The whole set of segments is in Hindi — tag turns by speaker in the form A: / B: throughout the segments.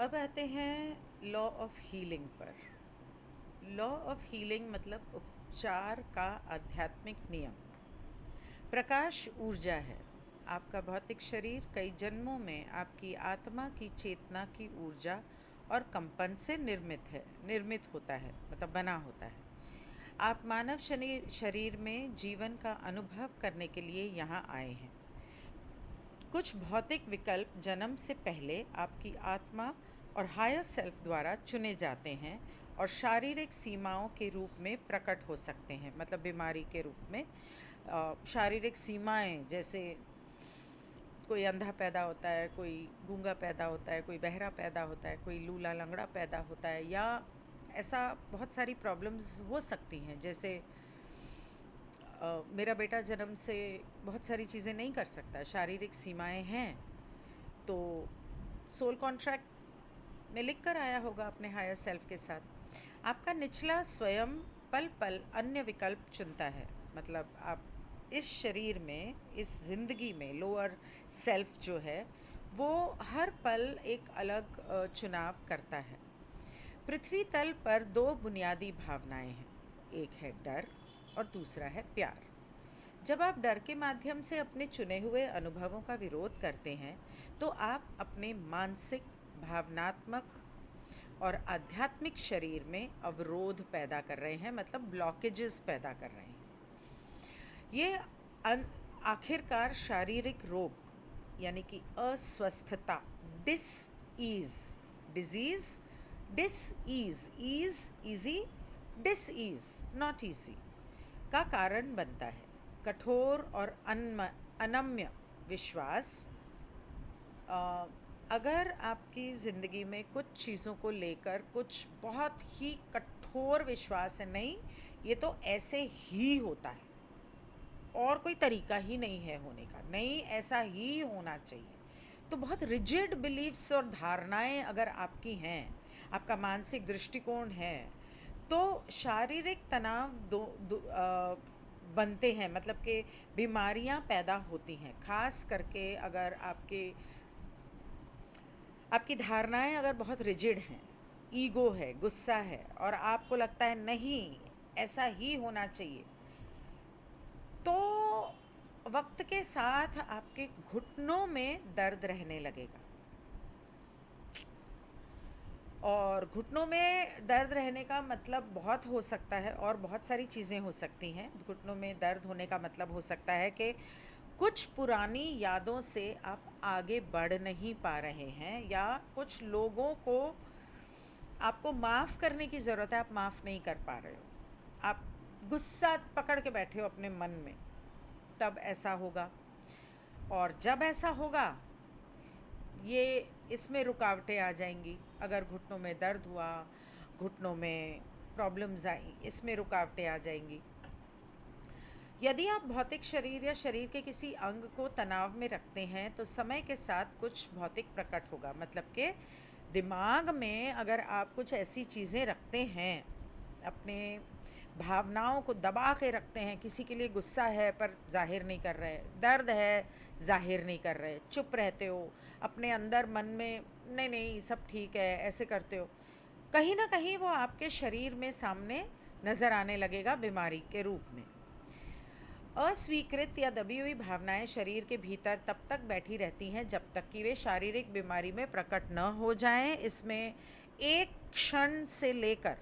A: अब आते हैं लॉ ऑफ हीलिंग पर। लॉ ऑफ हीलिंग मतलब उपचार का आध्यात्मिक नियम। प्रकाश ऊर्जा है। आपका भौतिक शरीर कई जन्मों में आपकी आत्मा की चेतना की ऊर्जा और कंपन से निर्मित होता है, मतलब बना होता है। आप मानव शरीर में जीवन का अनुभव करने के लिए यहाँ आए हैं। कुछ भौतिक विकल्प जन्म से पहले आपकी आत्मा और हायर सेल्फ द्वारा चुने जाते हैं और शारीरिक सीमाओं के रूप में प्रकट हो सकते हैं, मतलब बीमारी के रूप में। शारीरिक सीमाएं जैसे कोई अंधा पैदा होता है, कोई गूंगा पैदा होता है, कोई बहरा पैदा होता है, कोई लूला लंगड़ा पैदा होता है, या ऐसा बहुत सारी प्रॉब्लम्स हो सकती हैं। जैसे मेरा बेटा जन्म से बहुत सारी चीज़ें नहीं कर सकता, शारीरिक सीमाएं हैं। तो सोल कॉन्ट्रैक्ट में लिख कर आया होगा अपने हायर सेल्फ के साथ। आपका निचला स्वयं पल पल अन्य विकल्प चुनता है, मतलब आप इस शरीर में, इस ज़िंदगी में लोअर सेल्फ जो है वो हर पल एक अलग चुनाव करता है। पृथ्वी तल पर दो बुनियादी भावनाएं हैं, एक है डर और दूसरा है प्यार। जब आप डर के माध्यम से अपने चुने हुए अनुभवों का विरोध करते हैं तो आप अपने मानसिक, भावनात्मक और आध्यात्मिक शरीर में अवरोध पैदा कर रहे हैं, मतलब ब्लॉकेजेस पैदा कर रहे हैं। ये आखिरकार शारीरिक रोग यानी कि अस्वस्थता, disease, ease easy, disease not easy का कारण बनता है। कठोर और अनम्य विश्वास, अगर आपकी ज़िंदगी में कुछ चीज़ों को लेकर कुछ बहुत ही कठोर विश्वास है, नहीं ये तो ऐसे ही होता है और कोई तरीका ही नहीं है होने का, नहीं ऐसा ही होना चाहिए, तो बहुत रिजिड बिलीव्स और धारणाएं अगर आपकी हैं, आपका मानसिक दृष्टिकोण है, तो शारीरिक तनाव बनते हैं, मतलब कि बीमारियां पैदा होती हैं। खास करके अगर आपकी धारणाएं अगर बहुत रिजिड हैं, ईगो है, गुस्सा है, और आपको लगता है नहीं ऐसा ही होना चाहिए, तो वक्त के साथ आपके घुटनों में दर्द रहने लगेगा। और घुटनों में दर्द रहने का मतलब बहुत हो सकता है, और बहुत सारी चीज़ें हो सकती हैं। घुटनों में दर्द होने का मतलब हो सकता है कि कुछ पुरानी यादों से आप आगे बढ़ नहीं पा रहे हैं, या कुछ लोगों को आपको माफ़ करने की ज़रूरत है, आप माफ़ नहीं कर पा रहे हो, आप गुस्सा पकड़ के बैठे हो अपने मन में, तब ऐसा होगा। और जब ऐसा होगा, ये इसमें रुकावटें आ जाएंगी। अगर घुटनों में दर्द हुआ, घुटनों में प्रॉब्लम्स आई, इसमें रुकावटें आ जाएंगी। यदि आप भौतिक शरीर या शरीर के किसी अंग को तनाव में रखते हैं तो समय के साथ कुछ भौतिक प्रकट होगा, मतलब कि दिमाग में अगर आप कुछ ऐसी चीज़ें रखते हैं, अपने भावनाओं को दबा के रखते हैं, किसी के लिए गुस्सा है पर जाहिर नहीं कर रहे, दर्द है जाहिर नहीं कर रहे, चुप रहते हो अपने अंदर, मन में नहीं नहीं सब ठीक है ऐसे करते हो, कहीं ना कहीं वो आपके शरीर में सामने नज़र आने लगेगा बीमारी के रूप में। अस्वीकृत या दबी हुई भावनाएं शरीर के भीतर तब तक बैठी रहती हैं जब तक कि वे शारीरिक बीमारी में प्रकट न हो जाएं। इसमें एक क्षण से लेकर,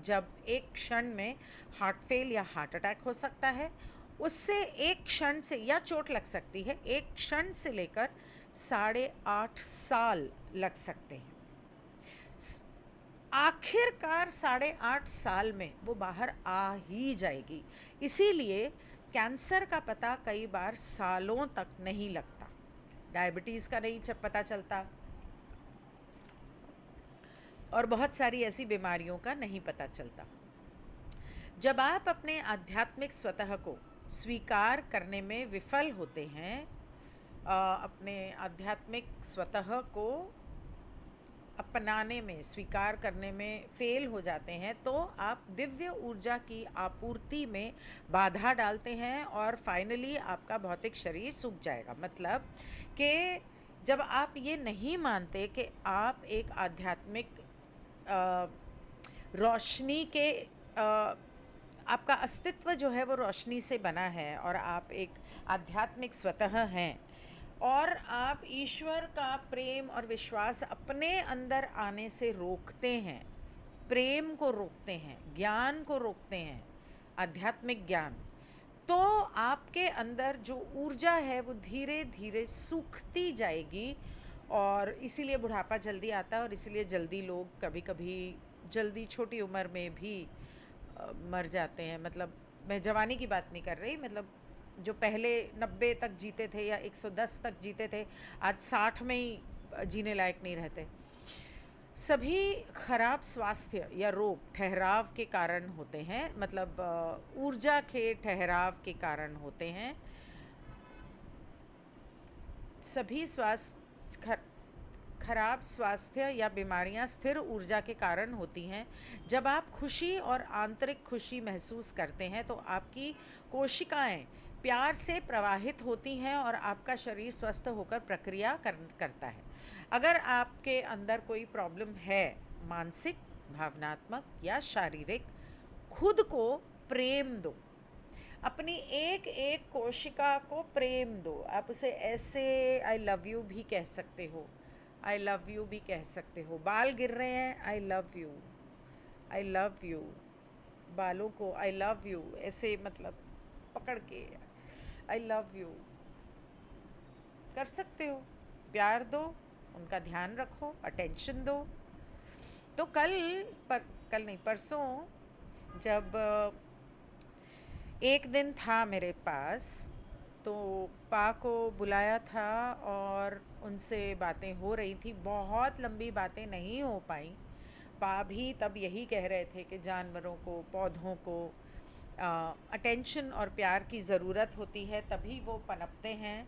A: जब एक क्षण में हार्ट फेल या हार्ट अटैक हो सकता है, उससे एक क्षण से, या चोट लग सकती है, एक क्षण से लेकर 8.5 साल लग सकते हैं। आखिरकार 8.5 साल में वो बाहर आ ही जाएगी। इसीलिए कैंसर का पता कई बार सालों तक नहीं लगता, डायबिटीज़ का नहीं पता चलता, और बहुत सारी ऐसी बीमारियों का नहीं पता चलता। जब आप अपने आध्यात्मिक स्वतः को स्वीकार करने में विफल होते हैं, अपने आध्यात्मिक स्वतः को अपनाने में, स्वीकार करने में फेल हो जाते हैं, तो आप दिव्य ऊर्जा की आपूर्ति में बाधा डालते हैं और फाइनली आपका भौतिक शरीर सूख जाएगा। मतलब कि जब आप ये नहीं मानते कि आप एक आध्यात्मिक अ, रोशनी के आपका अस्तित्व जो है वो रोशनी से बना है और आप एक आध्यात्मिक स्वतः हैं और आप ईश्वर का प्रेम और विश्वास अपने अंदर आने से रोकते हैं, प्रेम को रोकते हैं, ज्ञान को रोकते हैं, आध्यात्मिक ज्ञान, तो आपके अंदर जो ऊर्जा है वो धीरे धीरे सूखती जाएगी। और इसीलिए बुढ़ापा जल्दी आता है और इसीलिए जल्दी लोग कभी कभी जल्दी छोटी उम्र में भी मर जाते हैं। मतलब मैं जवानी की बात नहीं कर रही, मतलब जो पहले 90 तक जीते थे या 110 तक जीते थे, आज 60 में ही जीने लायक नहीं रहते। सभी खराब स्वास्थ्य या रोग ठहराव के कारण होते हैं, मतलब ऊर्जा के ठहराव के कारण होते हैं। सभी खराब स्वास्थ्य या बीमारियां स्थिर ऊर्जा के कारण होती हैं। जब आप खुशी और आंतरिक खुशी महसूस करते हैं तो आपकी कोशिकाएं प्यार से प्रवाहित होती हैं और आपका शरीर स्वस्थ होकर प्रक्रिया करता है। अगर आपके अंदर कोई प्रॉब्लम है, मानसिक, भावनात्मक या शारीरिक, खुद को प्रेम दो। अपनी एक एक कोशिका को प्रेम दो। आप उसे ऐसे आई लव यू भी कह सकते हो, आई लव यू भी कह सकते हो। बाल गिर रहे हैं, I love you, I love you. बालों को आई लव यू ऐसे मतलब पकड़ के आई लव यू कर सकते हो। प्यार दो, उनका ध्यान रखो, अटेंशन दो। तो कल नहीं, परसों जब एक दिन था मेरे पास, तो पा को बुलाया था और उनसे बातें हो रही थी। बहुत लंबी बातें नहीं हो पाई। पा भी तब यही कह रहे थे कि जानवरों को, पौधों को अटेंशन और प्यार की ज़रूरत होती है, तभी वो पनपते हैं।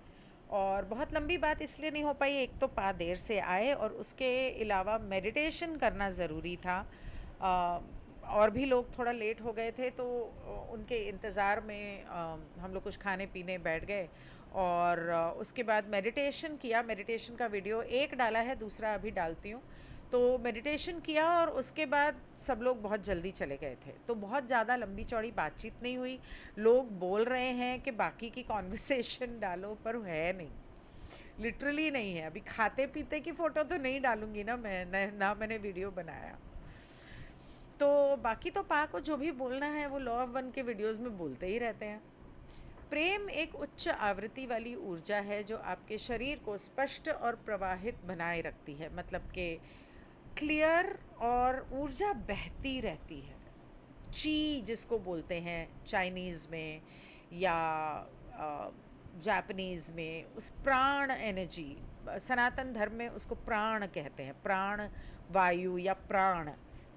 A: और बहुत लंबी बात इसलिए नहीं हो पाई, एक तो पा देर से आए और उसके अलावा मेडिटेशन करना ज़रूरी था। और भी लोग थोड़ा लेट हो गए थे, तो उनके इंतज़ार में हम लोग कुछ खाने पीने बैठ गए और उसके बाद मेडिटेशन किया। मेडिटेशन का वीडियो एक डाला है, दूसरा अभी डालती हूँ। तो मेडिटेशन किया और उसके बाद सब लोग बहुत जल्दी चले गए थे, तो बहुत ज़्यादा लंबी चौड़ी बातचीत नहीं हुई। लोग बोल रहे हैं कि बाकी की कॉन्वर्सेशन डालो, पर है नहीं, लिटरली नहीं है। अभी खाते पीते की फ़ोटो तो नहीं डालूँगी ना मैं, ना मैंने वीडियो बनाया। तो बाकी तो पा को जो भी बोलना है वो लॉ ऑफ वन के वीडियोस में बोलते ही रहते हैं। प्रेम एक उच्च आवृत्ति वाली ऊर्जा है जो आपके शरीर को स्पष्ट और प्रवाहित बनाए रखती है, मतलब कि क्लियर, और ऊर्जा बहती रहती है। ची जिसको बोलते हैं चाइनीज़ में या जापानीज़ में, उस प्राण एनर्जी, सनातन धर्म में उसको प्राण कहते हैं, प्राण वायु या प्राण।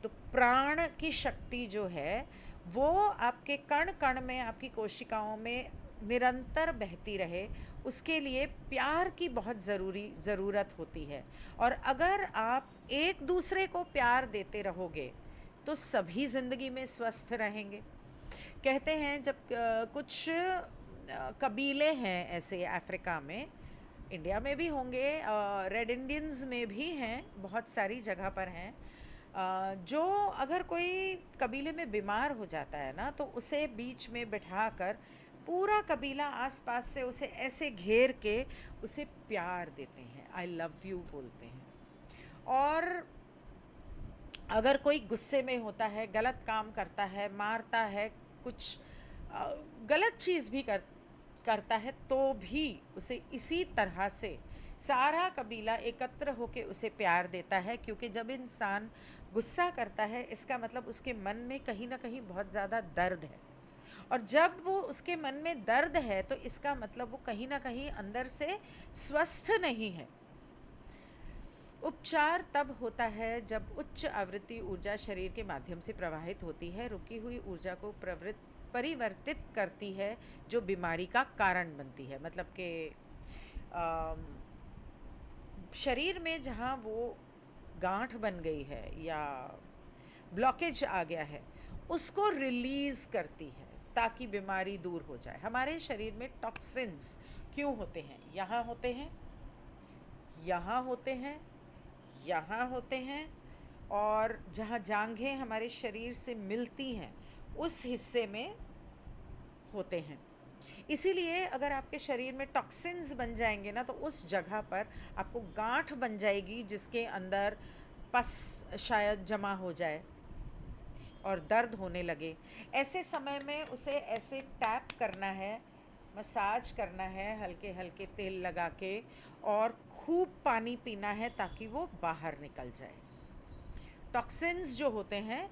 A: तो प्राण की शक्ति जो है वो आपके कण कण में, आपकी कोशिकाओं में निरंतर बहती रहे, उसके लिए प्यार की बहुत ज़रूरत होती है। और अगर आप एक दूसरे को प्यार देते रहोगे तो सभी ज़िंदगी में स्वस्थ रहेंगे। कहते हैं जब कुछ कबीले हैं ऐसे अफ्रीका में, इंडिया में भी होंगे, रेड इंडियंस में भी हैं, बहुत सारी जगह पर हैं, जो अगर कोई कबीले में बीमार हो जाता है ना, तो उसे बीच में बिठाकर पूरा कबीला आसपास से उसे ऐसे घेर के उसे प्यार देते हैं, आई लव यू बोलते हैं। और अगर कोई गुस्से में होता है, गलत काम करता है, मारता है, कुछ गलत चीज़ भी करता है, तो भी उसे इसी तरह से सारा कबीला एकत्र होकर उसे प्यार देता है। क्योंकि जब इंसान गुस्सा करता है, इसका मतलब उसके मन में कहीं ना कहीं बहुत ज़्यादा दर्द है, और जब वो उसके मन में दर्द है तो इसका मतलब वो कहीं ना कहीं अंदर से स्वस्थ नहीं है। उपचार तब होता है जब उच्च आवृत्ति ऊर्जा शरीर के माध्यम से प्रवाहित होती है, रुकी हुई ऊर्जा को परिवर्तित करती है, जो बीमारी का कारण बनती है। मतलब कि शरीर में जहाँ वो गांठ बन गई है या ब्लॉकेज आ गया है, उसको रिलीज़ करती है ताकि बीमारी दूर हो जाए। हमारे शरीर में टॉक्सिन्स क्यों होते हैं? यहाँ होते हैं, यहाँ होते हैं, यहाँ होते हैं, और जहाँ जांघें हमारे शरीर से मिलती हैं उस हिस्से में होते हैं। इसीलिए अगर आपके शरीर में टॉक्सिन्स बन जाएंगे ना, तो उस जगह पर आपको गांठ बन जाएगी जिसके अंदर पस शायद जमा हो जाए और दर्द होने लगे। ऐसे समय में उसे ऐसे टैप करना है, मसाज करना है हल्के हल्के तेल लगा के, और खूब पानी पीना है ताकि वो बाहर निकल जाए। टॉक्सिन्स जो होते हैं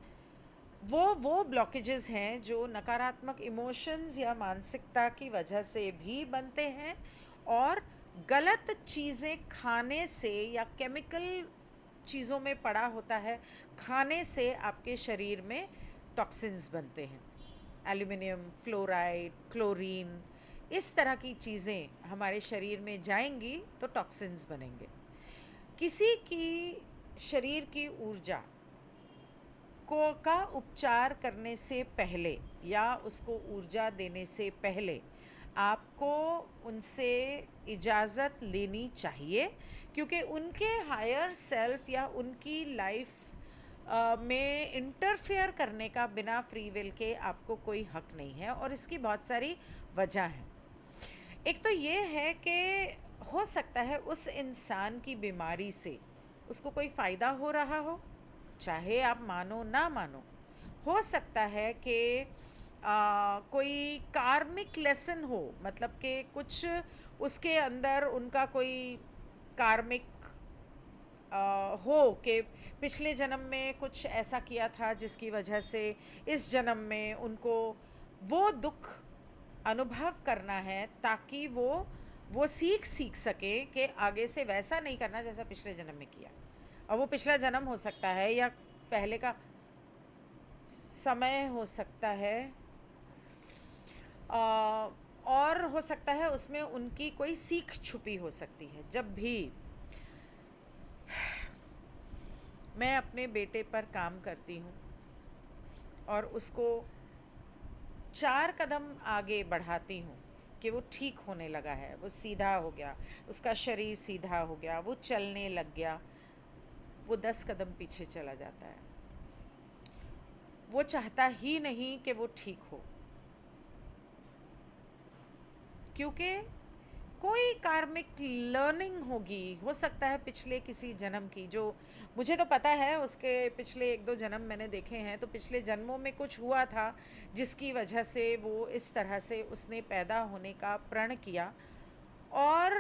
A: वो ब्लॉकेजेस हैं जो नकारात्मक इमोशंस या मानसिकता की वजह से भी बनते हैं, और गलत चीज़ें खाने से या केमिकल चीज़ों में पड़ा होता है खाने से आपके शरीर में टॉक्सिन्स बनते हैं। एल्युमिनियम फ्लोराइड, क्लोरीन, इस तरह की चीज़ें हमारे शरीर में जाएंगी तो टॉक्सिन्स बनेंगे। किसी की शरीर की ऊर्जा को का उपचार करने से पहले या उसको ऊर्जा देने से पहले आपको उनसे इजाज़त लेनी चाहिए, क्योंकि उनके हायर सेल्फ या उनकी लाइफ में इंटरफेयर करने का बिना फ्री विल के आपको कोई हक नहीं है। और इसकी बहुत सारी वजह हैं। एक तो ये है कि हो सकता है उस इंसान की बीमारी से उसको कोई फ़ायदा हो रहा हो, चाहे आप मानो ना मानो। हो सकता है कि कोई कार्मिक लेसन हो, मतलब कि कुछ उसके अंदर उनका कोई कार्मिक हो कि पिछले जन्म में कुछ ऐसा किया था जिसकी वजह से इस जन्म में उनको वो दुख अनुभव करना है, ताकि वो सीख सके कि आगे से वैसा नहीं करना जैसा पिछले जन्म में किया। और वो पिछला जन्म हो सकता है या पहले का समय हो सकता है, और हो सकता है उसमें उनकी कोई सीख छुपी हो सकती है। जब भी मैं अपने बेटे पर काम करती हूँ और उसको 4 कदम आगे बढ़ाती हूँ कि वो ठीक होने लगा है, वो सीधा हो गया, उसका शरीर सीधा हो गया, वो चलने लग गया, वो 10 कदम पीछे चला जाता है। वो चाहता ही नहीं कि वो ठीक हो, क्योंकि कोई कार्मिक लर्निंग होगी, हो सकता है पिछले किसी जन्म की, जो मुझे तो पता है उसके पिछले 1-2 जन्म मैंने देखे हैं। तो पिछले जन्मों में कुछ हुआ था जिसकी वजह से वो इस तरह से उसने पैदा होने का प्रण किया, और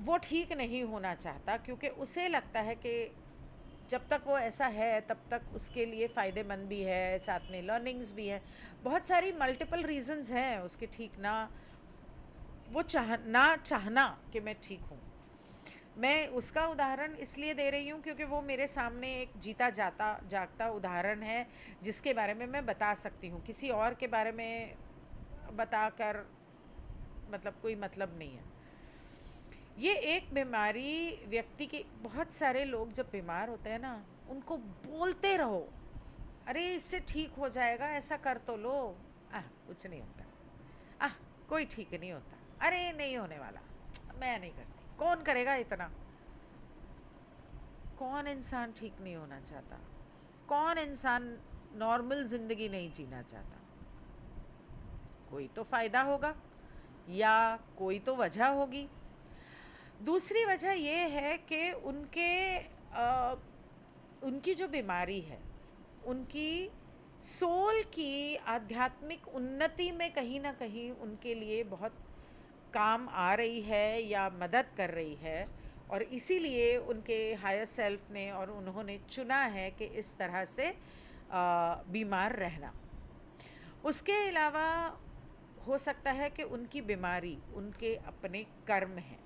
A: वो ठीक नहीं होना चाहता, क्योंकि उसे लगता है कि जब तक वो ऐसा है तब तक उसके लिए फ़ायदेमंद भी है, साथ में लर्निंग्स भी है। बहुत सारी मल्टीपल रीजंस हैं उसके ठीक ना, वो चाहना कि मैं ठीक हूँ। मैं उसका उदाहरण इसलिए दे रही हूँ क्योंकि वो मेरे सामने एक जीता जागता उदाहरण है जिसके बारे में मैं बता सकती हूँ। किसी और के बारे में बताकर मतलब कोई मतलब नहीं है। ये एक बीमारी व्यक्ति के, बहुत सारे लोग जब बीमार होते हैं ना, उनको बोलते रहो, अरे इससे ठीक हो जाएगा, ऐसा कर तो लो, कुछ नहीं होता, कोई ठीक नहीं होता, अरे नहीं होने वाला, मैं नहीं करती, कौन करेगा इतना। कौन इंसान ठीक नहीं होना चाहता? कौन इंसान नॉर्मल ज़िंदगी नहीं जीना चाहता? कोई तो फ़ायदा होगा या कोई तो वजह होगी। दूसरी वजह ये है कि उनकी जो बीमारी है, उनकी सोल की आध्यात्मिक उन्नति में कहीं ना कहीं उनके लिए बहुत काम आ रही है या मदद कर रही है, और इसीलिए उनके हायर सेल्फ ने और उन्होंने चुना है कि इस तरह से बीमार रहना। उसके अलावा हो सकता है कि उनकी बीमारी उनके अपने कर्म हैं।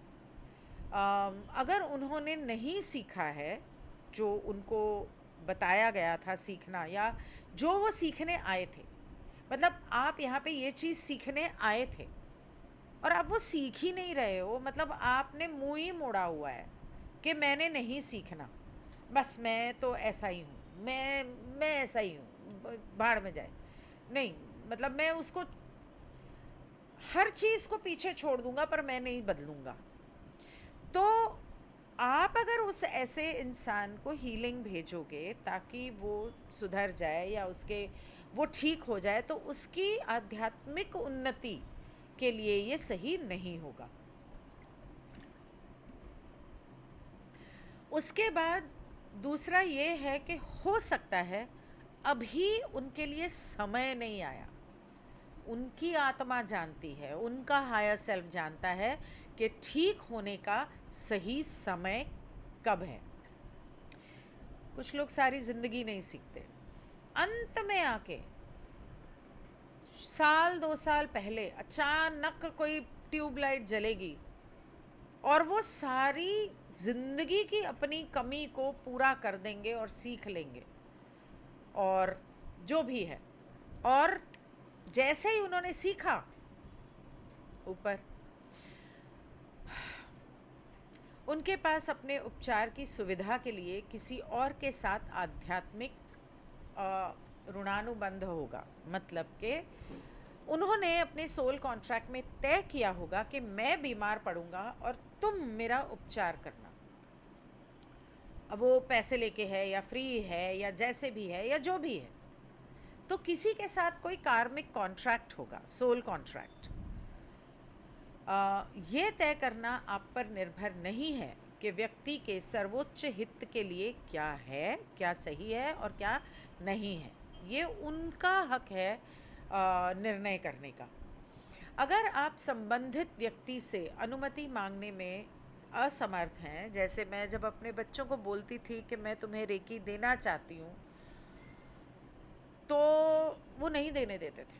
A: अगर उन्होंने नहीं सीखा है जो उनको बताया गया था सीखना, या जो वो सीखने आए थे, मतलब आप यहाँ पे ये चीज़ सीखने आए थे और आप वो सीख ही नहीं रहे हो, मतलब आपने मुँह ही मोड़ा हुआ है कि मैंने नहीं सीखना, बस मैं तो ऐसा ही हूँ, मैं ऐसा ही हूँ, भाड़ में जाए। नहीं, मतलब मैं उसको हर चीज़ को पीछे छोड़ दूँगा पर मैं नहीं बदलूँगा। तो आप अगर उस ऐसे इंसान को हीलिंग भेजोगे ताकि वो सुधर जाए या उसके वो ठीक हो जाए, तो उसकी आध्यात्मिक उन्नति के लिए ये सही नहीं होगा। उसके बाद दूसरा ये है कि हो सकता है अभी उनके लिए समय नहीं आया। उनकी आत्मा जानती है, उनका हायर सेल्फ जानता है कि ठीक होने का सही समय कब है। कुछ लोग सारी ज़िंदगी नहीं सीखते, अंत में आके साल 2 साल पहले अचानक कोई ट्यूबलाइट जलेगी और वो सारी ज़िंदगी की अपनी कमी को पूरा कर देंगे और सीख लेंगे और जो भी है। और जैसे ही उन्होंने सीखा, ऊपर उनके पास अपने उपचार की सुविधा के लिए किसी और के साथ आध्यात्मिक ऋणानुबंध होगा। मतलब कि उन्होंने अपने सोल कॉन्ट्रैक्ट में तय किया होगा कि मैं बीमार पड़ूंगा और तुम मेरा उपचार करना। अब वो पैसे लेके है या फ्री है या जैसे भी है या जो भी है, तो किसी के साथ कोई कार्मिक कॉन्ट्रैक्ट होगा, सोल कॉन्ट्रैक्ट। ये तय करना आप पर निर्भर नहीं है कि व्यक्ति के सर्वोच्च हित के लिए क्या है, क्या सही है और क्या नहीं है। ये उनका हक है निर्णय करने का। अगर आप संबंधित व्यक्ति से अनुमति मांगने में असमर्थ हैं, जैसे मैं जब अपने बच्चों को बोलती थी कि मैं तुम्हें रेकी देना चाहती हूँ, तो वो नहीं देने देते थे।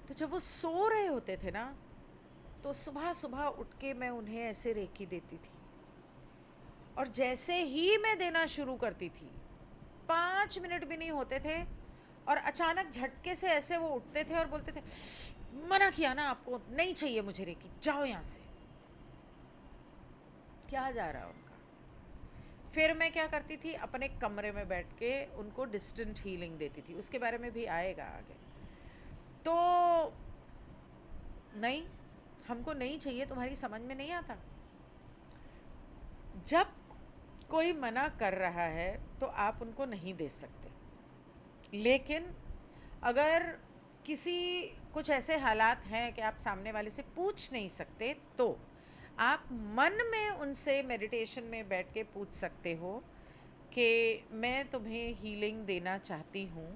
A: तो जब वो सो रहे होते थे ना, तो सुबह सुबह उठ के मैं उन्हें ऐसे रेकी देती थी, और जैसे ही मैं देना शुरू करती थी 5 मिनट भी नहीं होते थे और अचानक झटके से ऐसे वो उठते थे और बोलते थे, मना किया ना आपको, नहीं चाहिए मुझे रेकी, जाओ यहाँ से। क्या जा रहा उनका। फिर मैं क्या करती थी, अपने कमरे में बैठ के उनको डिस्टेंट हीलिंग देती थी। उसके बारे में भी आएगा आगे। तो नहीं, हमको नहीं चाहिए, तुम्हारी समझ में नहीं आता। जब कोई मना कर रहा है तो आप उनको नहीं दे सकते, लेकिन अगर किसी कुछ ऐसे हालात हैं कि आप सामने वाले से पूछ नहीं सकते, तो आप मन में उनसे मेडिटेशन में बैठ के पूछ सकते हो कि मैं तुम्हें हीलिंग देना चाहती हूँ,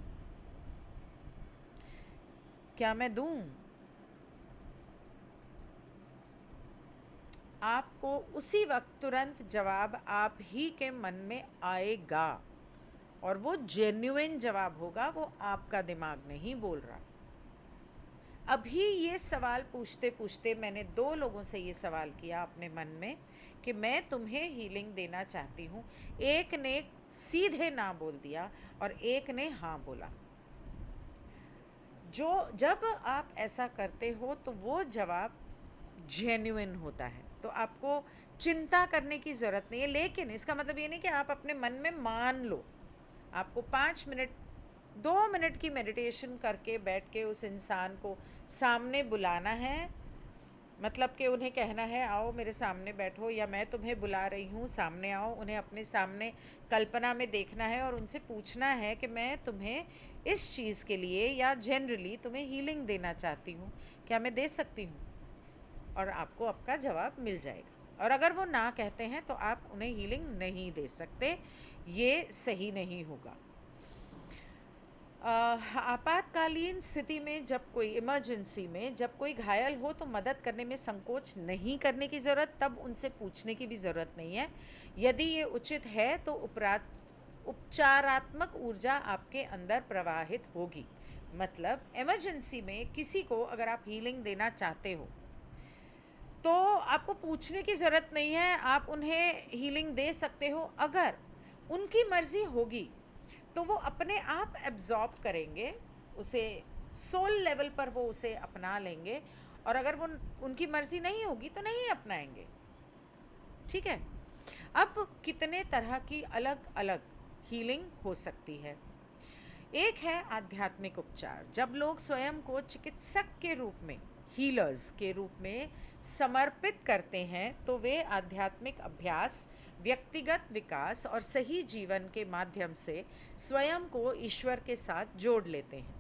A: क्या मैं दूँ? आपको उसी वक्त तुरंत जवाब आप ही के मन में आएगा, और वो जेन्युइन जवाब होगा, वो आपका दिमाग नहीं बोल रहा। अभी ये सवाल पूछते पूछते मैंने 2 लोगों से ये सवाल किया अपने मन में कि मैं तुम्हें हीलिंग देना चाहती हूँ। एक ने सीधे ना बोल दिया और एक ने हाँ बोला। जब आप ऐसा करते हो तो वो जवाब जेन्युइन होता है, तो आपको चिंता करने की ज़रूरत नहीं है। लेकिन इसका मतलब ये नहीं कि आप अपने मन में मान लो। आपको 5 मिनट 2 मिनट की मेडिटेशन करके बैठ के उस इंसान को सामने बुलाना है। मतलब कि उन्हें कहना है, आओ मेरे सामने बैठो, या मैं तुम्हें बुला रही हूँ, सामने आओ। उन्हें अपने सामने कल्पना में देखना है और उनसे पूछना है कि मैं तुम्हें इस चीज़ के लिए या जनरली तुम्हें हीलिंग देना चाहती हूँ, क्या मैं दे सकती हूँ? और आपको आपका जवाब मिल जाएगा। और अगर वो ना कहते हैं तो आप उन्हें हीलिंग नहीं दे सकते, ये सही नहीं होगा। आपातकालीन स्थिति में, जब कोई इमरजेंसी में जब कोई घायल हो तो मदद करने में संकोच नहीं करने की ज़रूरत, तब उनसे पूछने की भी ज़रूरत नहीं है। यदि ये उचित है तो उपचारात्मक ऊर्जा आपके अंदर प्रवाहित होगी। मतलब इमरजेंसी में किसी को अगर आप हीलिंग देना चाहते हो तो आपको पूछने की ज़रूरत नहीं है, आप उन्हें हीलिंग दे सकते हो। अगर उनकी मर्ज़ी होगी तो वो अपने आप एब्जॉर्ब करेंगे उसे, सोल लेवल पर वो उसे अपना लेंगे, और अगर वो उनकी मर्ज़ी नहीं होगी तो नहीं अपनाएंगे। ठीक है। अब कितने तरह की अलग अलग हीलिंग हो सकती है। एक है आध्यात्मिक उपचार, जब लोग स्वयं को चिकित्सक के रूप में हीलर्स के रूप में समर्पित करते हैं तो वे आध्यात्मिक अभ्यास, व्यक्तिगत विकास और सही जीवन के माध्यम से स्वयं को ईश्वर के साथ जोड़ लेते हैं।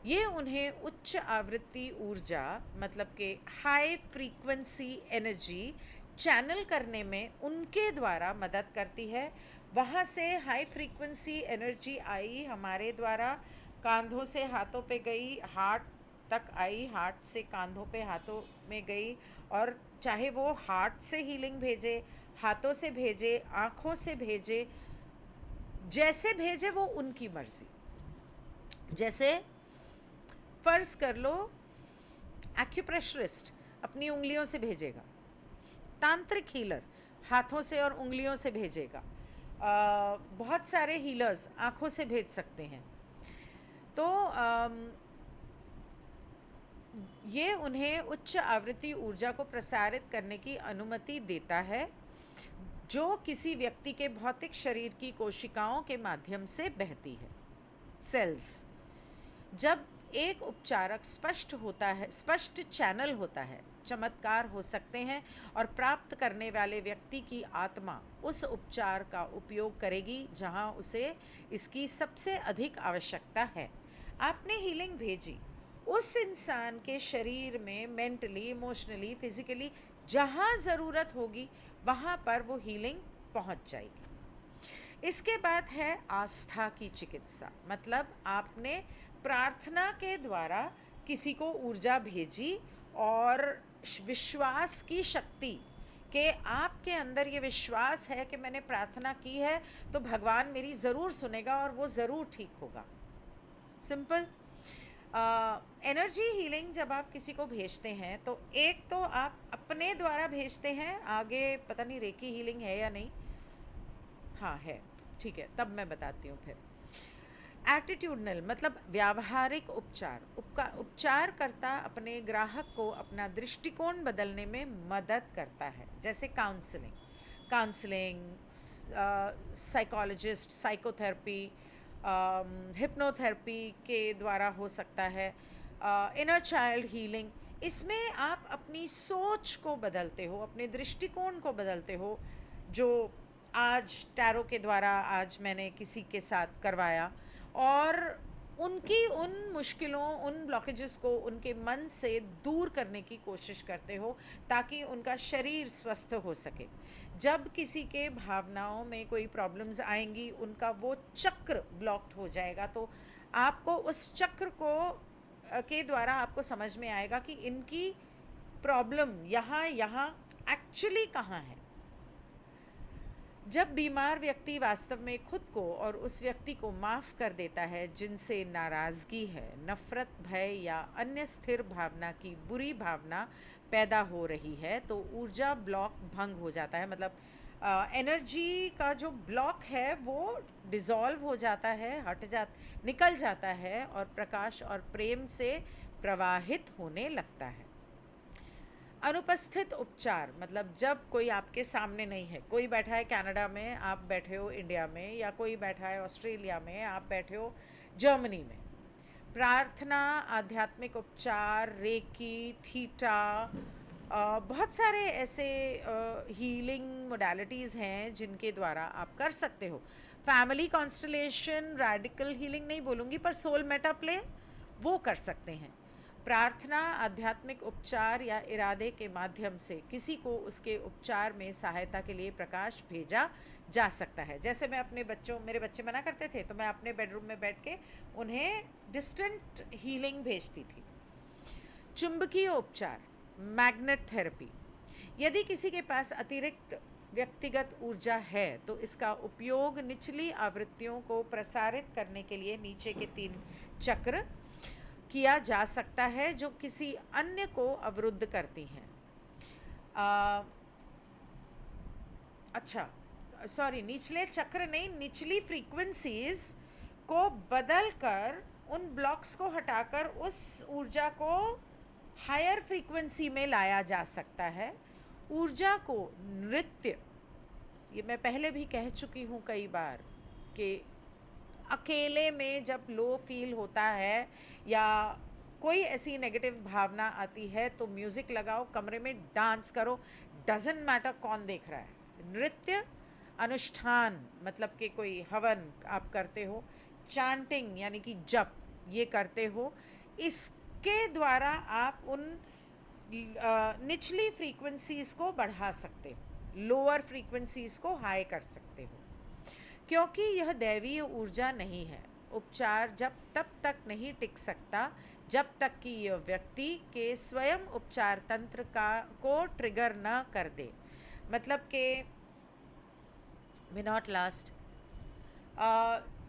A: ये उन्हें उच्च आवृत्ति ऊर्जा, मतलब कि हाई फ्रीक्वेंसी एनर्जी चैनल करने में उनके द्वारा मदद करती है। वहाँ से हाई फ्रीक्वेंसी एनर्जी आई, हमारे द्वारा कंधों से हाथों पे गई, हार्ट तक आई, हार्ट से कंधों पे हाथों में गई, और चाहे वो हार्ट से हीलिंग भेजे, हाथों से भेजे, आँखों से भेजे, जैसे भेजे वो उनकी मर्जी। जैसे फ़र्ज़ कर लो एक्यूप्रेशरिस्ट अपनी उंगलियों से भेजेगा, तांत्रिक हीलर हाथों से और उंगलियों से भेजेगा, बहुत सारे हीलर्स आँखों से भेज सकते हैं। तो ये उन्हें उच्च आवृत्ति ऊर्जा को प्रसारित करने की अनुमति देता है जो किसी व्यक्ति के भौतिक शरीर की कोशिकाओं के माध्यम से बहती है। सेल्स, जब एक उपचारक स्पष्ट चैनल होता है, चमत्कार हो सकते हैं और प्राप्त करने वाले व्यक्ति की आत्मा उस उपचार का उपयोग करेगी जहां उसे इसकी सबसे अधिक आवश्यकता है। आपने हीलिंग भेजी, उस इंसान के शरीर में मेंटली, इमोशनली, फिजिकली जहां ज़रूरत होगी वहां पर वो हीलिंग पहुंच जाएगी। इसके बाद है आस्था की चिकित्सा, मतलब आपने प्रार्थना के द्वारा किसी को ऊर्जा भेजी और विश्वास की शक्ति कि आपके अंदर ये विश्वास है कि मैंने प्रार्थना की है तो भगवान मेरी ज़रूर सुनेगा और वो ज़रूर ठीक होगा। सिंपल। एनर्जी हीलिंग जब आप किसी को भेजते हैं तो एक तो आप अपने द्वारा भेजते हैं, आगे पता नहीं रेकी हीलिंग है या नहीं, हाँ है, ठीक है, तब मैं बताती हूँ फिर। एटीट्यूडनल मतलब व्यावहारिक उपचारकर्ता अपने ग्राहक को अपना दृष्टिकोण बदलने में मदद करता है, जैसे काउंसलिंग, साइकोलॉजिस्ट, साइकोथेरेपी, हिप्नोथेरेपी के द्वारा हो सकता है, इनर चाइल्ड हीलिंग। इसमें आप अपनी सोच को बदलते हो, अपने दृष्टिकोण को बदलते हो, जो आज टैरो के द्वारा आज मैंने किसी के साथ करवाया, और उनकी उन मुश्किलों, उन ब्लॉकेजेस को उनके मन से दूर करने की कोशिश करते हो ताकि उनका शरीर स्वस्थ हो सके। जब किसी के भावनाओं में कोई प्रॉब्लम्स आएंगी, उनका वो चक्र ब्लॉक्ड हो जाएगा, तो आपको उस चक्र को के द्वारा आपको समझ में आएगा कि इनकी प्रॉब्लम यहाँ एक्चुअली कहाँ है। जब बीमार व्यक्ति वास्तव में खुद को और उस व्यक्ति को माफ़ कर देता है जिनसे नाराज़गी है, नफ़रत, भय या अन्य स्थिर भावना की बुरी भावना पैदा हो रही है, तो ऊर्जा ब्लॉक भंग हो जाता है। मतलब एनर्जी का जो ब्लॉक है वो डिज़ोल्व हो जाता है, निकल जाता है और प्रकाश और प्रेम से प्रवाहित होने लगता है। अनुपस्थित उपचार मतलब जब कोई आपके सामने नहीं है, कोई बैठा है कनाडा में, आप बैठे हो इंडिया में, या कोई बैठा है ऑस्ट्रेलिया में, आप बैठे हो जर्मनी में। प्रार्थना, आध्यात्मिक उपचार, रेकी, थीटा, बहुत सारे ऐसे हीलिंग मोडालिटीज़ हैं जिनके द्वारा आप कर सकते हो। फैमिली कॉन्स्टलेशन, रेडिकल हीलिंग नहीं बोलूँगी, पर सोल मेटा प्ले वो कर सकते हैं। प्रार्थना, आध्यात्मिक उपचार या इरादे के माध्यम से किसी को उसके उपचार में सहायता के लिए प्रकाश भेजा जा सकता है। जैसे मैं अपने मेरे बच्चे मना करते थे तो मैं अपने बेडरूम में बैठ के उन्हें डिस्टेंट हीलिंग भेजती थी। चुंबकीय उपचार, मैग्नेट थेरेपी, यदि किसी के पास अतिरिक्त व्यक्तिगत ऊर्जा है तो इसका उपयोग निचली आवृत्तियों को प्रसारित करने के लिए नीचे के 3 चक्र किया जा सकता है जो किसी अन्य को अवरुद्ध करती हैं। निचले चक्र नहीं, निचली फ्रीक्वेंसीज को बदलकर उन ब्लॉक्स को हटाकर उस ऊर्जा को हायर फ्रीक्वेंसी में लाया जा सकता है। ऊर्जा को नृत्य, ये मैं पहले भी कह चुकी हूँ कई बार कि अकेले में जब लो फील होता है या कोई ऐसी नेगेटिव भावना आती है तो म्यूज़िक लगाओ, कमरे में डांस करो, डजेंट मैटर कौन देख रहा है। नृत्य अनुष्ठान मतलब कि कोई हवन आप करते हो, चांटिंग यानी कि जप ये करते हो, इसके द्वारा आप उन निचली फ्रीक्वेंसीज़ को बढ़ा सकते हो, लोअर फ्रीक्वेंसीज़ को हाई कर सकते हो, क्योंकि यह दैवीय ऊर्जा नहीं है। उपचार जब तब तक नहीं टिक सकता जब तक कि यह व्यक्ति के स्वयं उपचार तंत्र को ट्रिगर न कर दे। मतलब कि मे नॉट लास्ट,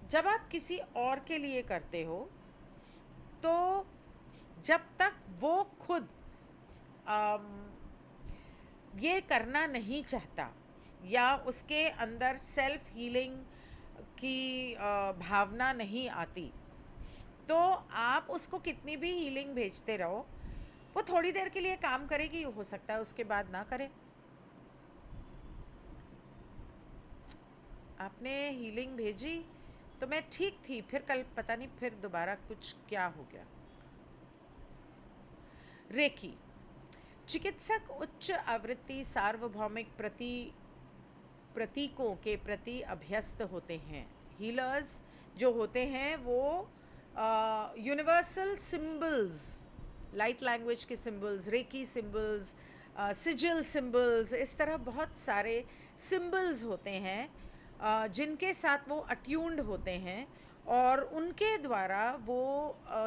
A: जब आप किसी और के लिए करते हो तो जब तक वो खुद ये करना नहीं चाहता या उसके अंदर सेल्फ हीलिंग की भावना नहीं आती, तो आप उसको कितनी भी हीलिंग भेजते रहो, वो थोड़ी देर के लिए काम करेगी, हो सकता है उसके बाद ना करे। आपने हीलिंग भेजी तो मैं ठीक थी, फिर कल पता नहीं फिर दोबारा कुछ क्या हो गया। रेकी चिकित्सक उच्च आवृत्ति सार्वभौमिक प्रतीकों के प्रति अभ्यस्त होते हैं। हीलर्स जो होते हैं वो यूनिवर्सल सिंबल्स, लाइट लैंग्वेज के सिंबल्स, रेकी सिंबल्स, सिजिल सिंबल्स, इस तरह बहुत सारे सिंबल्स होते हैं जिनके साथ वो अट्यून्ड होते हैं और उनके द्वारा वो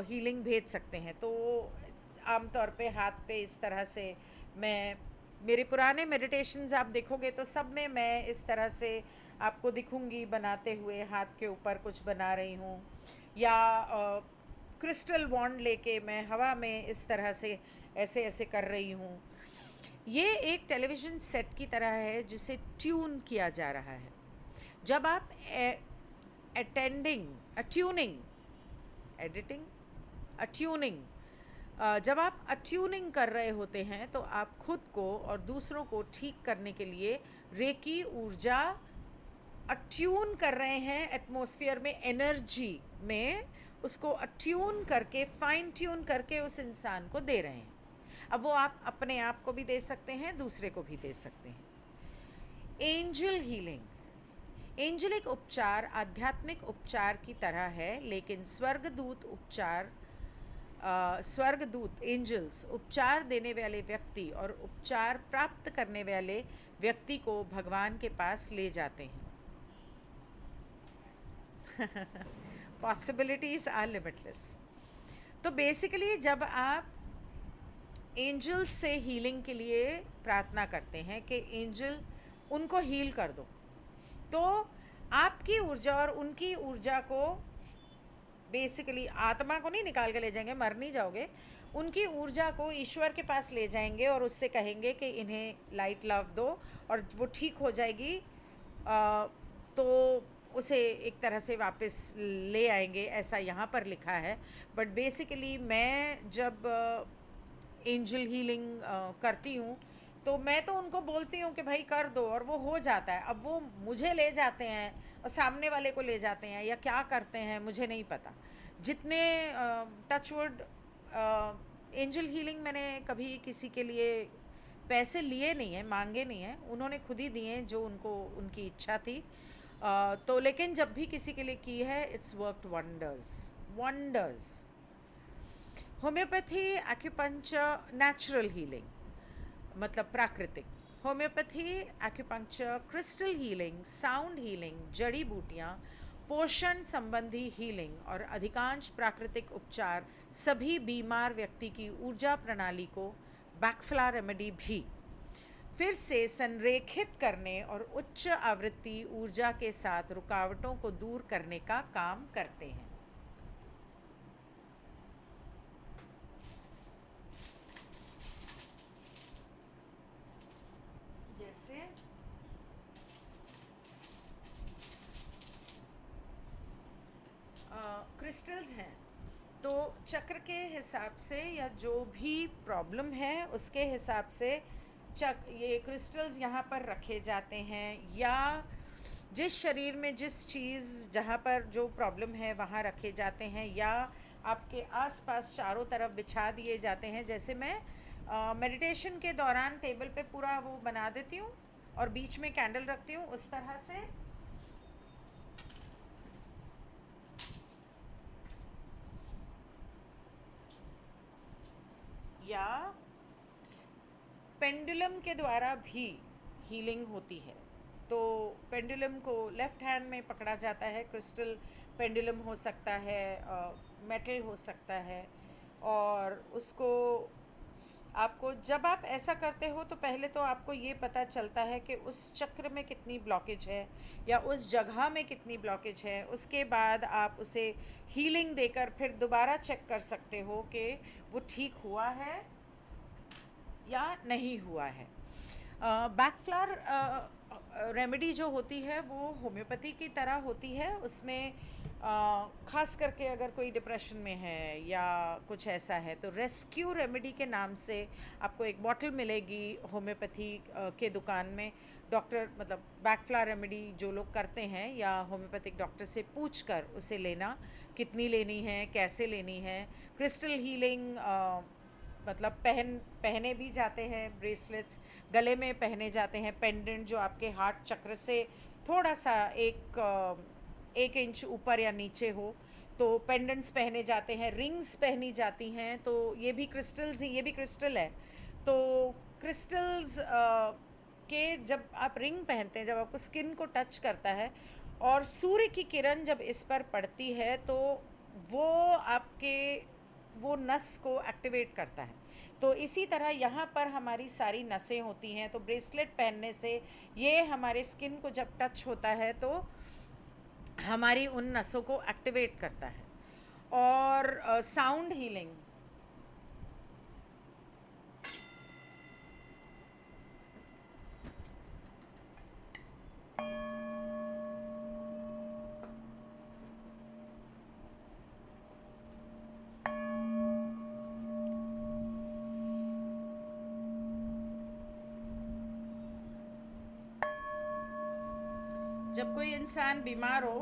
A: हीलिंग भेज सकते हैं। तो आमतौर पे हाथ पे इस तरह से, मैं मेरे पुराने मेडिटेशंस आप देखोगे तो सब में मैं इस तरह से आपको दिखूंगी बनाते हुए, हाथ के ऊपर कुछ बना रही हूँ, या क्रिस्टल वॉन्ड लेके मैं हवा में इस तरह से ऐसे ऐसे कर रही हूँ। ये एक टेलीविज़न सेट की तरह है जिसे ट्यून किया जा रहा है। जब आप जब आप अट्यूनिंग कर रहे होते हैं तो आप खुद को और दूसरों को ठीक करने के लिए रेकी ऊर्जा अट्यून कर रहे हैं, एटमॉस्फेयर में, एनर्जी में उसको अट्यून करके, फाइन ट्यून करके उस इंसान को दे रहे हैं। अब वो आप अपने आप को भी दे सकते हैं, दूसरे को भी दे सकते हैं। एंजल हीलिंग, एंजलिक उपचार आध्यात्मिक उपचार की तरह है, लेकिन स्वर्गदूत एंजल्स उपचार देने वाले व्यक्ति और उपचार प्राप्त करने वाले व्यक्ति को भगवान के पास ले जाते हैं। Possibilities are limitless. तो बेसिकली जब आप एंजल्स से हीलिंग के लिए प्रार्थना करते हैं कि एंजल उनको हील कर दो, तो आपकी ऊर्जा और उनकी ऊर्जा को, बेसिकली आत्मा को नहीं निकाल के ले जाएंगे, मर नहीं जाओगे, उनकी ऊर्जा को ईश्वर के पास ले जाएंगे और उससे कहेंगे कि इन्हें लाइट लव दो और वो ठीक हो जाएगी। तो उसे एक तरह से वापस ले आएंगे, ऐसा यहाँ पर लिखा है। बट बेसिकली मैं जब एंजल हीलिंग करती हूँ तो मैं तो उनको बोलती हूँ कि भाई कर दो, और वो हो जाता है। अब वो मुझे ले जाते हैं और सामने वाले को ले जाते हैं या क्या करते हैं मुझे नहीं पता। जितने टचवुड एंजल हीलिंग मैंने कभी किसी के लिए पैसे लिए नहीं हैं, मांगे नहीं हैं, उन्होंने खुद ही दिए जो उनको उनकी इच्छा थी। तो लेकिन जब भी किसी के लिए की है, it's worked wonders. Homeopathy, acupuncture, natural healing मतलब प्राकृतिक, homeopathy, acupuncture, crystal healing, sound healing, जड़ी बूटियाँ, पोषण संबंधी हीलिंग और अधिकांश प्राकृतिक उपचार सभी बीमार व्यक्ति की ऊर्जा प्रणाली को, बैकफ्ला रेमेडी भी, फिर से संरेखित करने और उच्च आवृत्ति ऊर्जा के साथ रुकावटों को दूर करने का काम करते हैं। जैसे क्रिस्टल्स हैं तो चक्र के हिसाब से या जो भी प्रॉब्लम है उसके हिसाब से ये क्रिस्टल्स यहाँ पर रखे जाते हैं, या जिस शरीर में जिस चीज़ जहाँ पर जो प्रॉब्लम है वहाँ रखे जाते हैं, या आपके आसपास चारों तरफ बिछा दिए जाते हैं। जैसे मैं मेडिटेशन के दौरान टेबल पे पूरा वो बना देती हूँ और बीच में कैंडल रखती हूँ, उस तरह से। या पेंडुलम के द्वारा भी हीलिंग होती है। तो पेंडुलम को लेफ़्ट हैंड में पकड़ा जाता है। क्रिस्टल पेंडुलम हो सकता है, मेटल हो सकता है, और उसको आपको जब आप ऐसा करते हो तो पहले तो आपको ये पता चलता है कि उस चक्र में कितनी ब्लॉकेज है या उस जगह में कितनी ब्लॉकेज है। उसके बाद आप उसे हीलिंग देकर फिर दोबारा चेक कर सकते हो कि वो ठीक हुआ है या नहीं हुआ है। बैकफ्लावर रेमेडी जो होती है वो होम्योपैथी की तरह होती है। उसमें ख़ास करके अगर कोई डिप्रेशन में है या कुछ ऐसा है तो रेस्क्यू रेमेडी के नाम से आपको एक बॉटल मिलेगी होम्योपैथी के दुकान में। डॉक्टर मतलब बैकफ्लावर रेमेडी जो लोग करते हैं या होम्योपैथिक डॉक्टर से पूछ कर उसे लेना, कितनी लेनी है, कैसे लेनी है। क्रिस्टल हीलिंग मतलब पहने भी जाते हैं, ब्रेसलेट्स गले में पहने जाते हैं, पेंडेंट जो आपके हार्ट चक्र से थोड़ा सा 1 इंच ऊपर या नीचे हो, तो पेंडेंट्स पहने जाते हैं, रिंग्स पहनी जाती हैं। तो ये भी क्रिस्टल्स ही, ये भी क्रिस्टल है। तो क्रिस्टल्स के जब आप रिंग पहनते हैं, जब आपको स्किन को टच करता है और सूर्य की किरण जब इस पर पड़ती है तो वो आपके वो नस को एक्टिवेट करता है। तो इसी तरह यहाँ पर हमारी सारी नसें होती हैं। तो ब्रेसलेट पहनने से ये हमारे स्किन को जब टच होता है तो हमारी उन नसों को एक्टिवेट करता है। और साउंड हीलिंग, जब कोई इंसान बीमार हो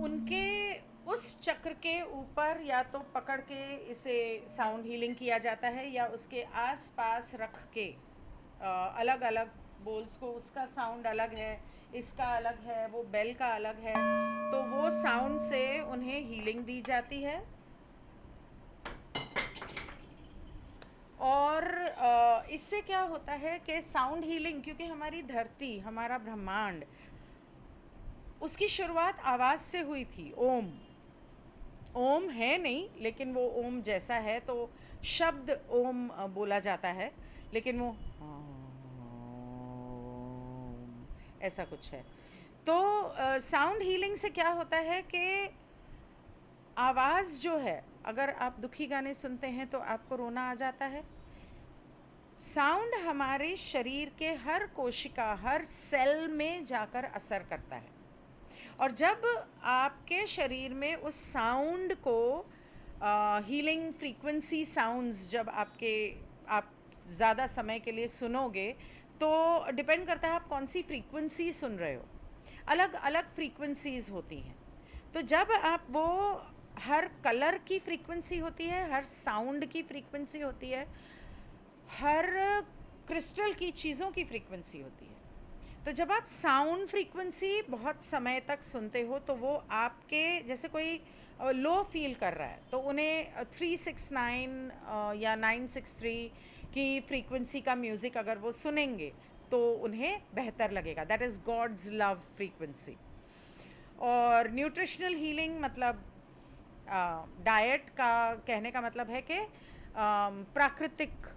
A: उनके उस चक्र के ऊपर या तो पकड़ के इसे साउंड हीलिंग किया जाता है या उसके आसपास रख के अलग अलग बोल्स को, उसका साउंड अलग है, इसका अलग है, वो बेल का अलग है, तो वो साउंड से उन्हें हीलिंग दी जाती है। और इससे क्या होता है कि साउंड हीलिंग, क्योंकि हमारी धरती, हमारा ब्रह्मांड, उसकी शुरुआत आवाज़ से हुई थी। ओम, ओम है नहीं लेकिन वो ओम जैसा है, तो शब्द ओम बोला जाता है, लेकिन वो ऐसा कुछ है। तो साउंड हीलिंग से क्या होता है कि आवाज़ जो है, अगर आप दुखी गाने सुनते हैं तो आपको रोना आ जाता है। साउंड हमारे शरीर के हर कोशिका, हर सेल में जाकर असर करता है, और जब आपके शरीर में उस साउंड को हीलिंग फ्रीक्वेंसी साउंड्स जब आप ज़्यादा समय के लिए सुनोगे, तो डिपेंड करता है आप कौन सी फ्रीक्वेंसी सुन रहे हो। अलग अलग फ्रीक्वेंसीज़ होती हैं। तो जब आप वो, हर कलर की फ्रीक्वेंसी होती है, हर साउंड की फ्रीक्वेंसी होती है, हर क्रिस्टल की चीज़ों की फ्रीक्वेंसी होती है। तो जब आप साउंड फ्रीक्वेंसी बहुत समय तक सुनते हो तो वो आपके, जैसे कोई लो फील कर रहा है तो उन्हें 369 या 963 की फ्रीक्वेंसी का म्यूज़िक अगर वो सुनेंगे तो उन्हें बेहतर लगेगा। That is God's love frequency. और न्यूट्रिशनल हीलिंग मतलब डाइट का कहने का मतलब है कि प्राकृतिक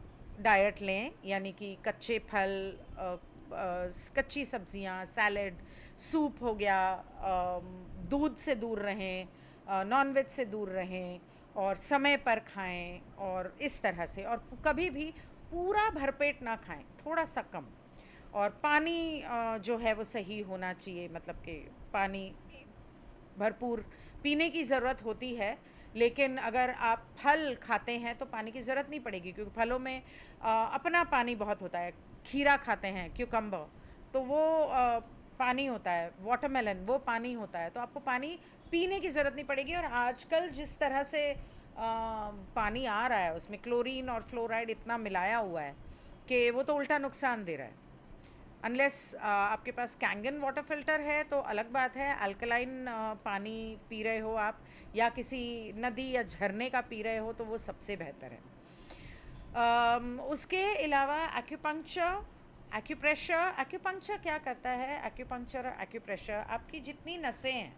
A: डाइट लें, यानी कि कच्चे फल, कच्ची सब्जियां, सैलड, सूप हो गया, दूध से दूर रहें, नॉनवेज से दूर रहें, और समय पर खाएं, और इस तरह से। और कभी भी पूरा भरपेट ना खाएं, थोड़ा सा कम। और पानी जो है वो सही होना चाहिए, मतलब कि पानी भरपूर पीने की ज़रूरत होती है, लेकिन अगर आप फल खाते हैं तो पानी की ज़रूरत नहीं पड़ेगी, क्योंकि फलों में अपना पानी बहुत होता है। खीरा खाते हैं, क्यूकम्बर, तो वो पानी होता है। वाटरमेलन, वो पानी होता है, तो आपको पानी पीने की ज़रूरत नहीं पड़ेगी। और आजकल जिस तरह से पानी आ रहा है उसमें क्लोरीन और फ्लोराइड इतना मिलाया हुआ है कि वो तो उल्टा नुकसान दे रहा है। अनलेस आपके पास कैंगन वाटर फिल्टर है तो अलग बात है, अल्कलाइन पानी पी रहे हो आप, या किसी नदी या झरने का पी रहे हो, तो वो सबसे बेहतर है। उसके अलावा एक्यूपंक्चर, एक्यूपंक्चर क्या करता है? एक्यूपंक्चर और एक्यूप्रेशर आपकी जितनी नसें हैं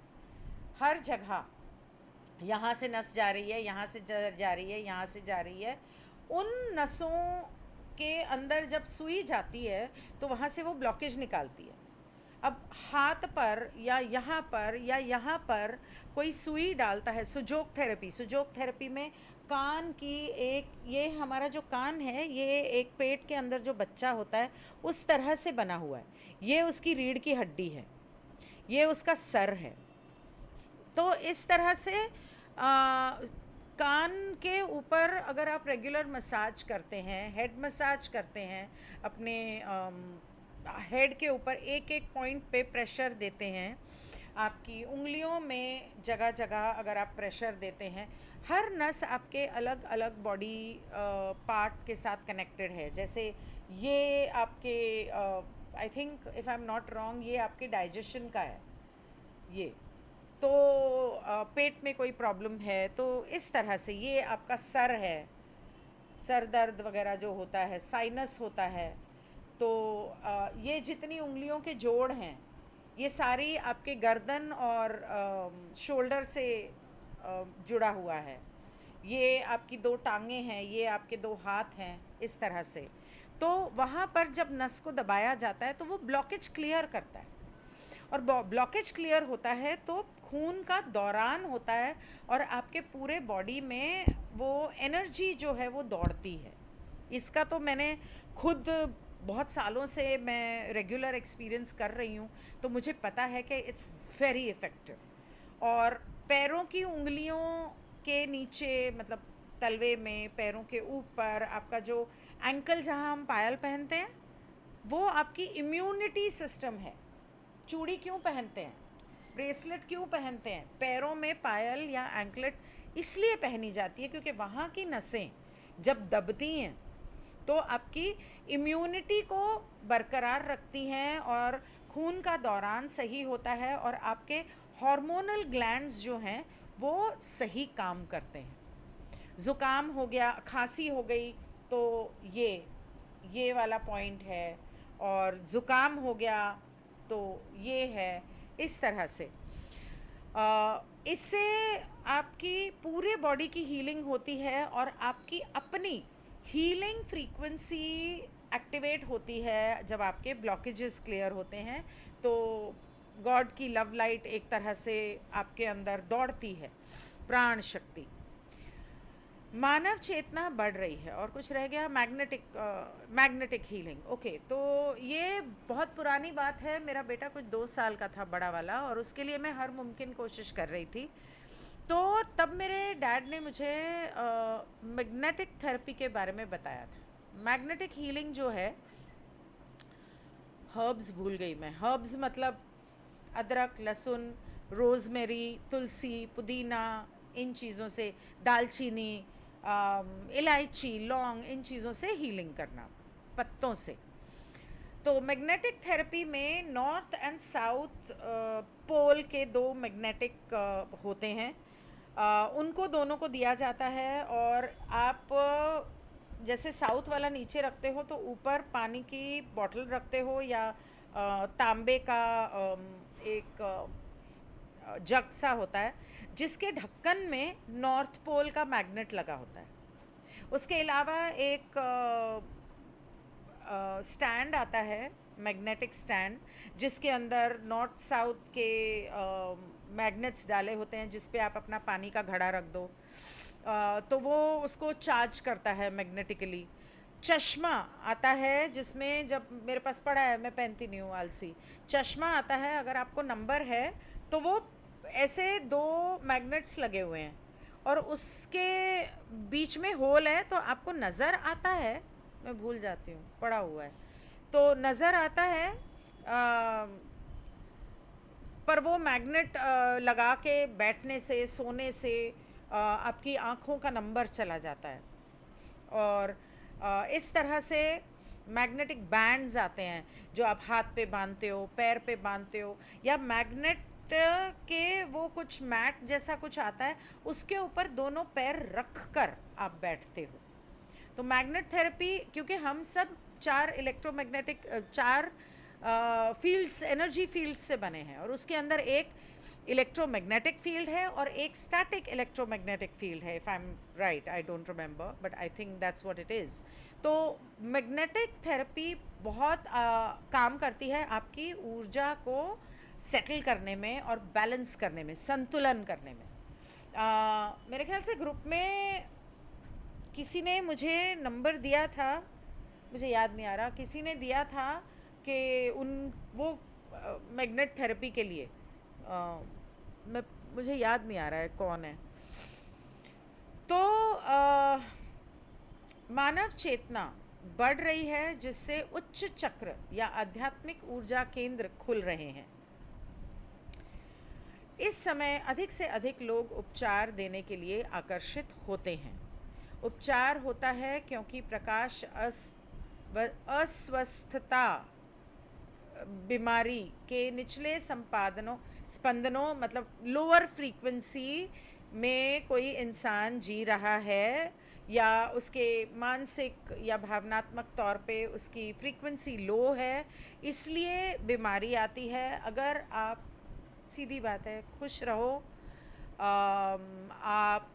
A: हर जगह, यहाँ से नस जा रही है, यहाँ से जा रही है, यहाँ से जा रही है, उन नसों के अंदर जब सुई जाती है तो वहाँ से वो ब्लॉकेज निकालती है। अब हाथ पर या यहाँ पर कोई सुई डालता है, सुजोग थेरेपी में कान की एक, ये हमारा जो कान है ये एक पेट के अंदर जो बच्चा होता है उस तरह से बना हुआ है। ये उसकी रीढ़ की हड्डी है, ये उसका सर है। तो इस तरह से कान के ऊपर अगर आप रेगुलर मसाज करते हैं, हेड मसाज करते हैं, अपने हेड के ऊपर एक एक पॉइंट पे प्रेशर देते हैं, आपकी उंगलियों में जगह जगह अगर आप प्रेशर देते हैं, हर नस आपके अलग अलग बॉडी पार्ट के साथ कनेक्टेड है। जैसे ये आपके I think if I am not wrong, ये आपके डाइजेशन का है, ये तो पेट में कोई प्रॉब्लम है तो इस तरह से, ये आपका सर है, सर दर्द वगैरह जो होता है, साइनस होता है, तो ये जितनी उंगलियों के जोड़ हैं ये सारी आपके गर्दन और शोल्डर से जुड़ा हुआ है। ये आपकी 2 टांगें हैं, ये आपके 2 हाथ हैं, इस तरह से। तो वहाँ पर जब नस को दबाया जाता है तो वो ब्लॉकेज क्लियर करता है, और ब्लॉकेज क्लियर होता है तो खून का दौरान होता है और आपके पूरे बॉडी में वो एनर्जी जो है वो दौड़ती है। इसका तो मैंने खुद बहुत सालों से मैं रेगुलर एक्सपीरियंस कर रही हूँ, तो मुझे पता है कि इट्स वेरी इफ़ेक्टिव। और पैरों की उंगलियों के नीचे, मतलब तलवे में, पैरों के ऊपर, आपका जो एंकल जहाँ हम पायल पहनते हैं वो आपकी इम्यूनिटी सिस्टम है। चूड़ी क्यों पहनते हैं, ब्रेसलेट क्यों पहनते हैं? पैरों में पायल या एंकलेट इसलिए पहनी जाती है क्योंकि वहाँ की नसें जब दबती हैं तो आपकी इम्यूनिटी को बरकरार रखती हैं और खून का दौरान सही होता है और आपके हार्मोनल ग्लैंड्स जो हैं वो सही काम करते हैं। ज़ुकाम हो गया, खांसी हो गई, तो ये वाला पॉइंट है, और ज़ुकाम हो गया तो ये है, इस तरह से। इससे आपकी पूरे बॉडी की हीलिंग होती है और आपकी अपनी हीलिंग फ्रीक्वेंसी एक्टिवेट होती है जब आपके ब्लॉकेजेस क्लियर होते हैं। तो गॉड की लव लाइट एक तरह से आपके अंदर दौड़ती है, प्राण शक्ति, मानव चेतना बढ़ रही है। और कुछ रह गया, मैग्नेटिक हीलिंग। ओके, तो ये बहुत पुरानी बात है। मेरा बेटा कुछ 2 साल का था, बड़ा वाला, और उसके लिए मैं हर मुमकिन कोशिश कर रही थी। तो तब मेरे डैड ने मुझे मैग्नेटिक थेरेपी के बारे में बताया था। मैग्नेटिक हीलिंग जो है, हर्ब्स भूल गई मैं, हर्ब्स मतलब अदरक, लहसुन, रोज़मेरी, तुलसी, पुदीना, इन चीज़ों से, दालचीनी, इलायची, लौंग, इन चीज़ों से हीलिंग करना, पत्तों से। तो मैग्नेटिक थेरेपी में नॉर्थ एंड साउथ पोल के 2 मैग्नेटिक होते हैं, उनको दोनों को दिया जाता है। और आप जैसे साउथ वाला नीचे रखते हो तो ऊपर पानी की बॉटल रखते हो, या तांबे का एक जग सा होता है जिसके ढक्कन में नॉर्थ पोल का मैग्नेट लगा होता है। उसके अलावा एक स्टैंड आता है, मैग्नेटिक स्टैंड, जिसके अंदर नॉर्थ साउथ के मैग्नेट्स डाले होते हैं, जिस पे आप अपना पानी का घड़ा रख दो, तो वो उसको चार्ज करता है मैग्नेटिकली। चश्मा आता है जिसमें, जब मेरे पास पड़ा है, मैं पहनती नहीं हूँ, आलसी। चश्मा आता है, अगर आपको नंबर है तो वो ऐसे 2 मैग्नेट्स लगे हुए हैं, और उसके बीच में होल है, तो आपको नज़र आता है, मैं भूल जाती हूँ, पड़ा हुआ है, तो नज़र आता है, पर वो मैग्नेट लगा के बैठने से, सोने से आपकी आँखों का नंबर चला जाता है। और इस तरह से मैग्नेटिक बैंड्स आते हैं जो आप हाथ पे बांधते हो, पैर पे बांधते हो, या मैग्नेट के वो कुछ मैट जैसा कुछ आता है, उसके ऊपर दोनों पैर रख कर आप बैठते हो। तो मैग्नेट थेरेपी, क्योंकि हम सब चार फील्ड्स, एनर्जी फील्ड्स से बने हैं, और उसके अंदर एक इलेक्ट्रोमैग्नेटिक फील्ड है और एक स्टैटिक इलेक्ट्रोमैग्नेटिक फील्ड है, if I am right, I don't remember, but I think that's what it is. तो मैग्नेटिक थेरेपी बहुत काम करती है आपकी ऊर्जा को सेटल करने में और बैलेंस करने में, संतुलन करने में। मेरे ख्याल से ग्रुप में किसी ने मुझे नंबर दिया था, मुझे याद नहीं आ रहा, किसी ने दिया था कि वो मैग्नेट थेरेपी के लिए, मैं मुझे याद नहीं आ रहा है कौन है। तो मानव चेतना बढ़ रही है, जिससे उच्च चक्र या आध्यात्मिक ऊर्जा केंद्र खुल रहे हैं। इस समय अधिक से अधिक लोग उपचार देने के लिए आकर्षित होते हैं। उपचार होता है क्योंकि प्रकाश अस्वस्थता, बीमारी के निचले स्पंदनों मतलब लोअर फ्रीक्वेंसी में कोई इंसान जी रहा है, या उसके मानसिक या भावनात्मक तौर पे उसकी फ्रीक्वेंसी लो है, इसलिए बीमारी आती है। अगर आप, सीधी बात है, खुश रहो, आप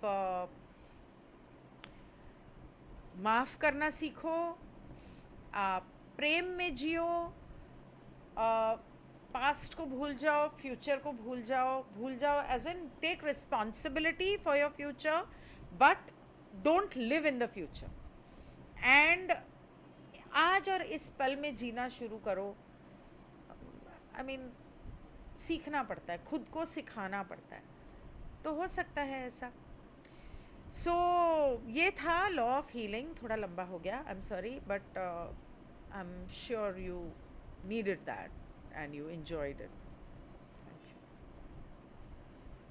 A: माफ़ करना सीखो, आप प्रेम में जियो, पास्ट को भूल जाओ, फ्यूचर को भूल जाओ, as in take responsibility for your future, but don't live in the future. And आज और इस पल में जीना शुरू करो। आई मीन, सीखना पड़ता है, खुद को सिखाना पड़ता है, तो हो सकता है ऐसा। सो ये था लॉ ऑफ हीलिंग, थोड़ा लंबा हो गया, I am sorry, but I am sure you needed that and you enjoyed it.